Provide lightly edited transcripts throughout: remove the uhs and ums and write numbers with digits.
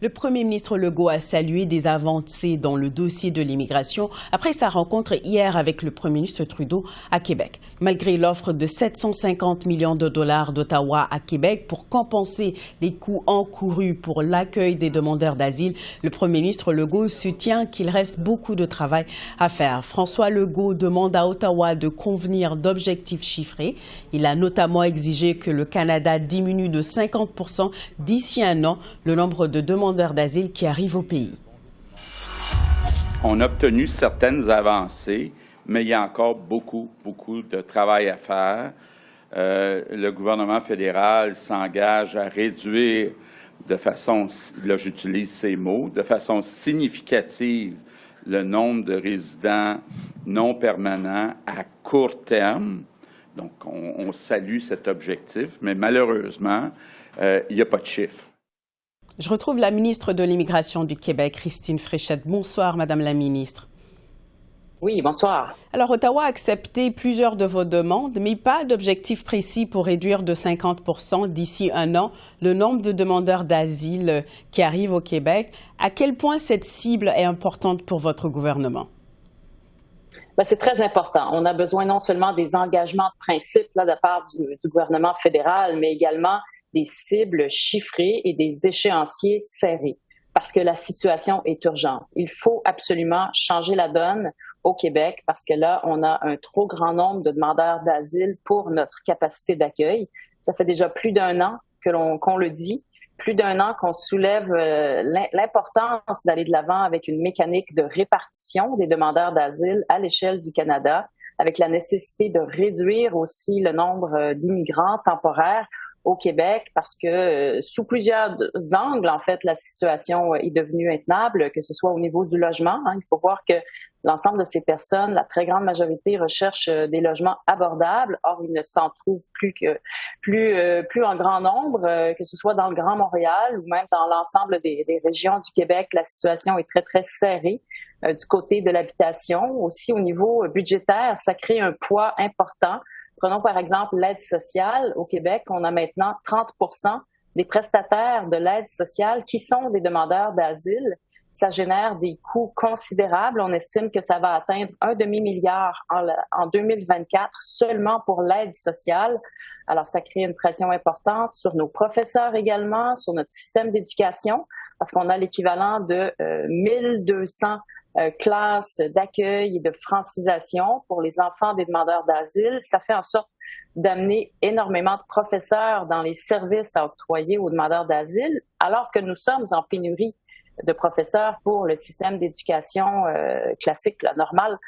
Le premier ministre Legault a salué des avancées dans le dossier de l'immigration après sa rencontre hier avec le premier ministre Trudeau à Québec. Malgré l'offre de 750 millions de dollars d'Ottawa à Québec pour compenser les coûts encourus pour l'accueil des demandeurs d'asile, le premier ministre Legault soutient qu'il reste beaucoup de travail à faire. François Legault demande à Ottawa de convenir d'objectifs chiffrés. Il a notamment exigé que le Canada diminue de 50% d'ici un an le nombre de demandeurs d'asile qui arrivent au pays. On a obtenu certaines avancées, mais il y a encore beaucoup de travail à faire. Le gouvernement fédéral s'engage à réduire de façon, là j'utilise ces mots, de façon significative le nombre de résidents non permanents à court terme. Donc, on salue cet objectif, mais malheureusement, il n'y a pas de chiffre. Je retrouve la ministre de l'Immigration du Québec, Christine Fréchette. Bonsoir, Madame la ministre. Oui, bonsoir. Alors, Ottawa a accepté plusieurs de vos demandes, mais pas d'objectif précis pour réduire de 50% d'ici un an le nombre de demandeurs d'asile qui arrivent au Québec. À quel point cette cible est importante pour votre gouvernement? Bien, c'est très important. On a besoin non seulement des engagements de principe là, de la part du gouvernement fédéral, mais également des cibles chiffrées et des échéanciers serrés, parce que la situation est urgente. Il faut absolument changer la donne au Québec, parce que là, on a un trop grand nombre de demandeurs d'asile pour notre capacité d'accueil. Ça fait déjà plus d'un an qu'on le dit, plus d'un an qu'on soulève l'importance d'aller de l'avant avec une mécanique de répartition des demandeurs d'asile à l'échelle du Canada, avec la nécessité de réduire aussi le nombre d'immigrants temporaires au Québec, parce que sous plusieurs angles, en fait, la situation est devenue intenable, que ce soit au niveau du logement. Il faut voir que l'ensemble de ces personnes, la très grande majorité, recherchent des logements abordables. Or, ils ne s'en trouvent plus en grand nombre, que ce soit dans le Grand Montréal ou même dans l'ensemble des régions du Québec. La situation est très, très serrée du côté de l'habitation. Aussi, au niveau budgétaire, ça crée un poids important. Prenons par exemple l'aide sociale. Au Québec, on a maintenant 30% des prestataires de l'aide sociale qui sont des demandeurs d'asile. Ça génère des coûts considérables. On estime que ça va atteindre un demi-milliard en 2024 seulement pour l'aide sociale. Alors, ça crée une pression importante sur nos professeurs également, sur notre système d'éducation, parce qu'on a l'équivalent de 1200 classes d'accueil et de francisation pour les enfants des demandeurs d'asile. Ça fait en sorte d'amener énormément de professeurs dans les services à octroyer aux demandeurs d'asile, alors que nous sommes en pénurie de professeurs pour le système d'éducation classique, normal,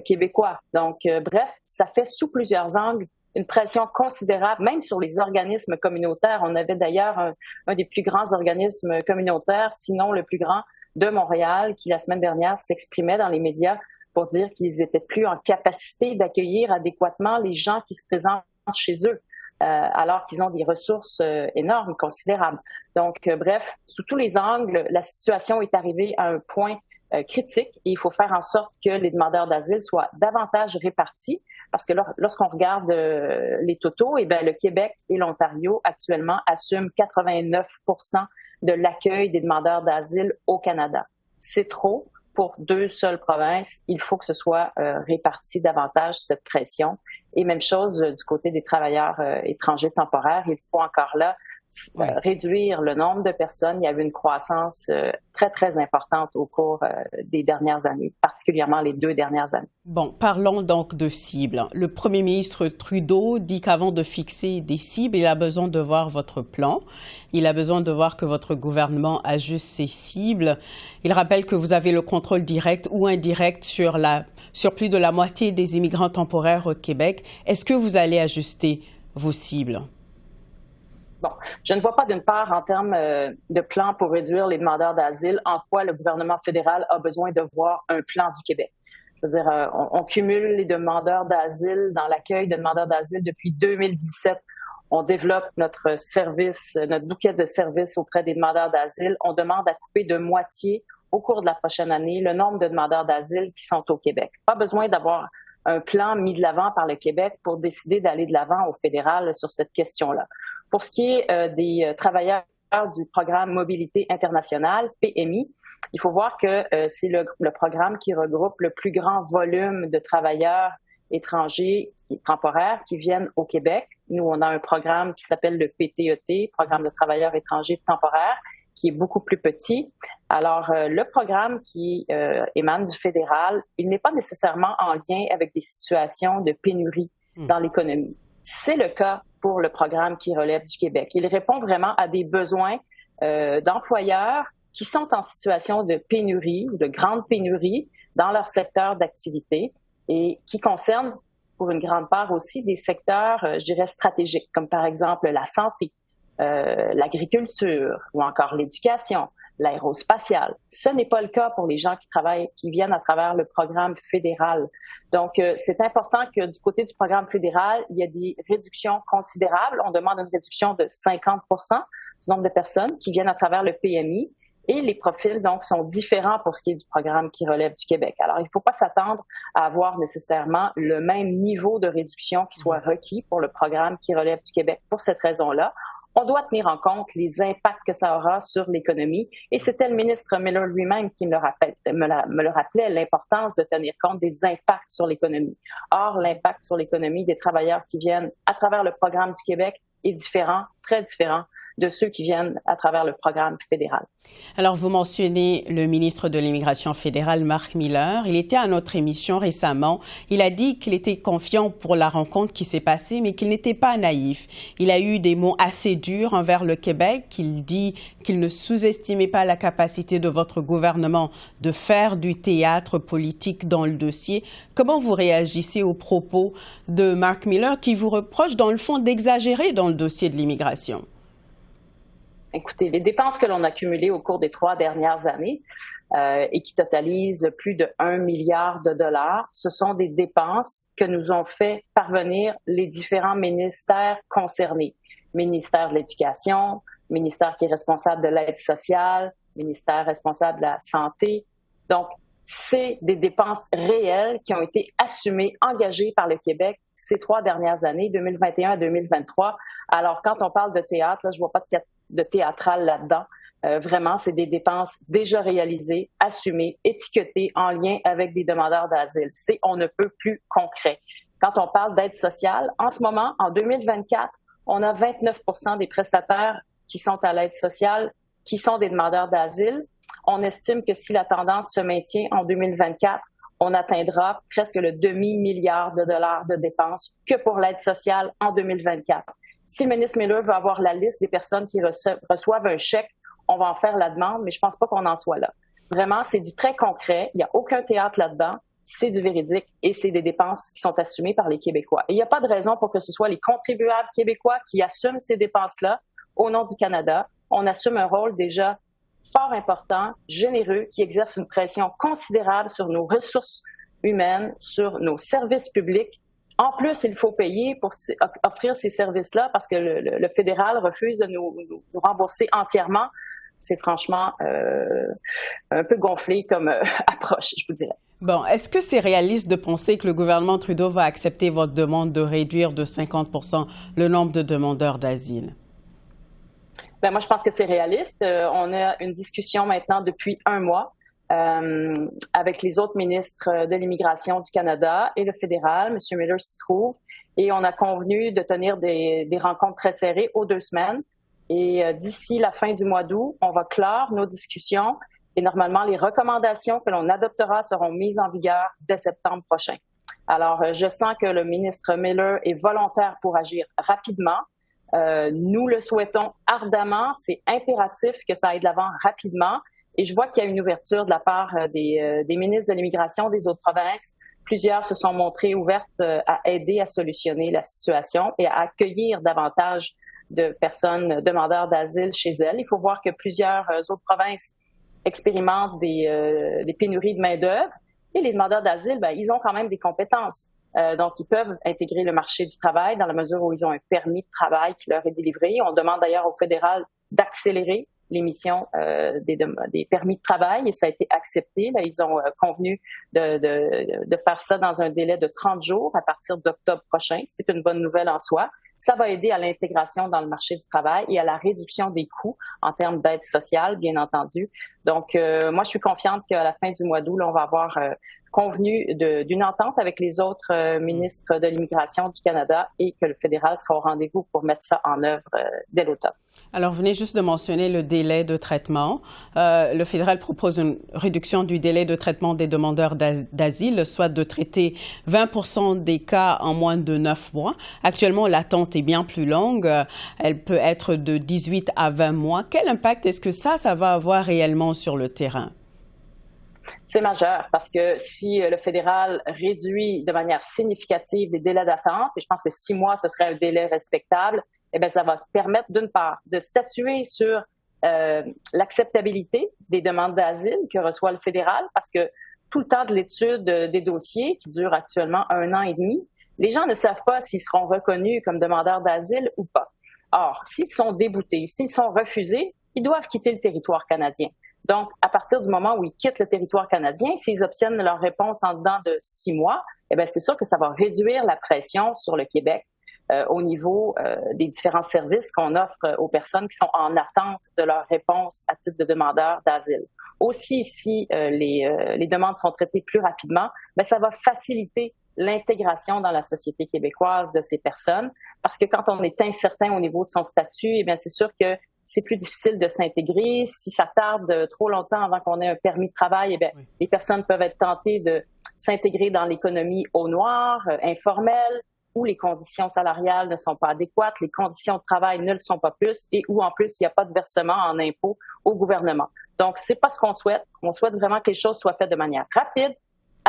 québécois. Donc, bref, ça fait sous plusieurs angles une pression considérable, même sur les organismes communautaires. On avait d'ailleurs un des plus grands organismes communautaires, sinon le plus grand, de Montréal, qui la semaine dernière s'exprimait dans les médias pour dire qu'ils étaient plus en capacité d'accueillir adéquatement les gens qui se présentent chez eux, alors qu'ils ont des ressources énormes, considérables. Donc, bref, sous tous les angles, la situation est arrivée à un point critique et il faut faire en sorte que les demandeurs d'asile soient davantage répartis, parce que lorsqu'on regarde les totaux, eh bien, le Québec et l'Ontario actuellement assument 89% de l'accueil des demandeurs d'asile au Canada. C'est trop pour deux seules provinces. Il faut que ce soit réparti davantage, cette pression. Et même chose du côté des travailleurs étrangers temporaires. Il faut encore là réduire le nombre de personnes. Il y avait une croissance très, très importante au cours des dernières années, particulièrement les 2 dernières années. Bon, parlons donc de cibles. Le premier ministre Trudeau dit qu'avant de fixer des cibles, il a besoin de voir votre plan. Il a besoin de voir que votre gouvernement ajuste ses cibles. Il rappelle que vous avez le contrôle direct ou indirect sur plus de la moitié des immigrants temporaires au Québec. Est-ce que vous allez ajuster vos cibles? Bon, je ne vois pas d'une part en termes de plan pour réduire les demandeurs d'asile en quoi le gouvernement fédéral a besoin de voir un plan du Québec. Je veux dire, on cumule les demandeurs d'asile dans l'accueil de demandeurs d'asile depuis 2017. On développe notre service, notre bouquet de services auprès des demandeurs d'asile. On demande à couper de moitié au cours de la prochaine année le nombre de demandeurs d'asile qui sont au Québec. Pas besoin d'avoir un plan mis de l'avant par le Québec pour décider d'aller de l'avant au fédéral sur cette question-là. Pour ce qui est des travailleurs du programme Mobilité internationale, PMI. Il faut voir que c'est le programme qui regroupe le plus grand volume de travailleurs étrangers temporaires qui viennent au Québec. Nous, on a un programme qui s'appelle le PTET, Programme de travailleurs étrangers temporaires, qui est beaucoup plus petit. Alors, le programme qui émane du fédéral, il n'est pas nécessairement en lien avec des situations de pénurie dans l'économie. C'est le cas pour le programme qui relève du Québec. Il répond vraiment à des besoins d'employeurs qui sont en situation de pénurie, de grande pénurie dans leur secteur d'activité et qui concernent pour une grande part aussi des secteurs, je dirais, stratégiques, comme par exemple la santé, l'agriculture ou encore l'éducation, l'aérospatiale. Ce n'est pas le cas pour les gens qui viennent à travers le programme fédéral. Donc, c'est important que du côté du programme fédéral, il y a des réductions considérables. On demande une réduction de 50 du nombre de personnes qui viennent à travers le PMI. Et les profils, donc, sont différents pour ce qui est du programme qui relève du Québec. Alors, il ne faut pas s'attendre à avoir nécessairement le même niveau de réduction qui soit requis pour le programme qui relève du Québec. Pour cette raison-là, on doit tenir en compte les impacts que ça aura sur l'économie. Et c'était le ministre Miller lui-même qui me le rappelait, l'importance de tenir compte des impacts sur l'économie. Or, l'impact sur l'économie des travailleurs qui viennent à travers le programme du Québec est différent, très différent de ceux qui viennent à travers le programme fédéral. Alors, vous mentionnez le ministre de l'Immigration fédérale, Marc Miller. Il était à notre émission récemment. Il a dit qu'il était confiant pour la rencontre qui s'est passée, mais qu'il n'était pas naïf. Il a eu des mots assez durs envers le Québec. Il dit qu'il ne sous-estimait pas la capacité de votre gouvernement de faire du théâtre politique dans le dossier. Comment vous réagissez aux propos de Marc Miller qui vous reproche, dans le fond, d'exagérer dans le dossier de l'immigration? Écoutez, les dépenses que l'on a cumulées au cours des 3 dernières années et qui totalisent plus de 1 milliard de dollars, ce sont des dépenses que nous ont fait parvenir les différents ministères concernés. Ministère de l'Éducation, ministère qui est responsable de l'aide sociale, ministère responsable de la santé. Donc, c'est des dépenses réelles qui ont été assumées, engagées par le Québec ces 3 dernières années, 2021 à 2023. Alors, quand on parle de théâtre, là, je vois pas de théâtral là-dedans. Vraiment, c'est des dépenses déjà réalisées, assumées, étiquetées en lien avec des demandeurs d'asile. C'est on ne peut plus concret. Quand on parle d'aide sociale, en ce moment, en 2024, on a 29 des prestataires qui sont à l'aide sociale qui sont des demandeurs d'asile. On estime que si la tendance se maintient en 2024, on atteindra presque le demi-milliard de dollars de dépenses que pour l'aide sociale en 2024. Si le ministre Miller veut avoir la liste des personnes qui reçoivent un chèque, on va en faire la demande, mais je pense pas qu'on en soit là. Vraiment, c'est du très concret. Il n'y a aucun théâtre là-dedans. C'est du véridique et c'est des dépenses qui sont assumées par les Québécois. Et il n'y a pas de raison pour que ce soit les contribuables québécois qui assument ces dépenses-là au nom du Canada. On assume un rôle déjà fort important, généreux, qui exerce une pression considérable sur nos ressources humaines, sur nos services publics. En plus, il faut payer pour offrir ces services-là parce que le fédéral refuse de nous rembourser entièrement. C'est franchement un peu gonflé comme approche, je vous dirais. Bon, est-ce que c'est réaliste de penser que le gouvernement Trudeau va accepter votre demande de réduire de 50 % le nombre de demandeurs d'asile? Bien, moi, je pense que c'est réaliste. On a une discussion maintenant depuis 1 mois avec les autres ministres de l'Immigration du Canada et le fédéral. M. Miller s'y trouve. Et on a convenu de tenir des rencontres très serrées aux 2 semaines. Et d'ici la fin du mois d'août, on va clore nos discussions. Et normalement, les recommandations que l'on adoptera seront mises en vigueur dès septembre prochain. Alors, je sens que le ministre Miller est volontaire pour agir rapidement. Nous le souhaitons ardemment. C'est impératif que ça aille de l'avant rapidement. Et je vois qu'il y a une ouverture de la part des ministres de l'Immigration des autres provinces. Plusieurs se sont montrés ouvertes à aider à solutionner la situation et à accueillir davantage de personnes demandeurs d'asile chez elles. Il faut voir que plusieurs autres provinces expérimentent des pénuries de main-d'œuvre et les demandeurs d'asile, ben, ils ont quand même des compétences. Donc, ils peuvent intégrer le marché du travail dans la mesure où ils ont un permis de travail qui leur est délivré. On demande d'ailleurs au fédéral d'accélérer l'émission des permis de travail et ça a été accepté. Là, ils ont convenu de faire ça dans un délai de 30 jours à partir d'octobre prochain. C'est une bonne nouvelle en soi. ça va aider à l'intégration dans le marché du travail et à la réduction des coûts en termes d'aide sociale, bien entendu. Donc, moi, je suis confiante qu'à la fin du mois d'août, là, on va avoir convenu d'une entente avec les autres ministres de l'immigration du Canada et que le fédéral sera au rendez-vous pour mettre ça en œuvre dès l'automne. Alors, vous venez juste de mentionner le délai de traitement. Le fédéral propose une réduction du délai de traitement des demandeurs d'asile, soit de traiter 20% des cas en moins de 9 mois. Actuellement, l'attente est bien plus longue. Elle peut être de 18 à 20 mois. Quel impact est-ce que ça va avoir réellement sur le terrain? C'est majeur parce que si le fédéral réduit de manière significative les délais d'attente, et je pense que 6 mois, ce serait un délai respectable, eh bien, ça va permettre, d'une part, de statuer sur l'acceptabilité des demandes d'asile que reçoit le fédéral, parce que tout le temps de l'étude des dossiers, qui dure actuellement 1 an et demi, les gens ne savent pas s'ils seront reconnus comme demandeurs d'asile ou pas. Or, s'ils sont déboutés, s'ils sont refusés, ils doivent quitter le territoire canadien. Donc, à partir du moment où ils quittent le territoire canadien, s'ils obtiennent leur réponse en dedans de 6 mois, eh bien, c'est sûr que ça va réduire la pression sur le Québec au niveau des différents services qu'on offre aux personnes qui sont en attente de leur réponse à titre de demandeur d'asile. Aussi, si les demandes sont traitées plus rapidement, bien, ça va faciliter l'intégration dans la société québécoise de ces personnes, parce que quand on est incertain au niveau de son statut, eh bien, c'est sûr que c'est plus difficile de s'intégrer. Si ça tarde trop longtemps avant qu'on ait un permis de travail, eh bien, oui, les personnes peuvent être tentées de s'intégrer dans l'économie au noir, informelle, où les conditions salariales ne sont pas adéquates, les conditions de travail ne le sont pas plus, et où en plus il n'y a pas de versement en impôts au gouvernement. Donc, c'est pas ce qu'on souhaite. On souhaite vraiment que les choses soient faites de manière rapide,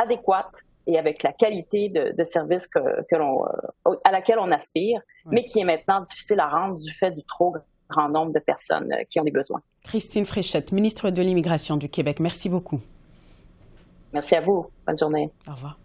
adéquate et avec la qualité de service à laquelle on aspire, oui, mais qui est maintenant difficile à rendre du fait du trop grand nombre de personnes qui ont des besoins. Christine Fréchette, ministre de l'Immigration du Québec, merci beaucoup. Merci à vous. Bonne journée. Au revoir.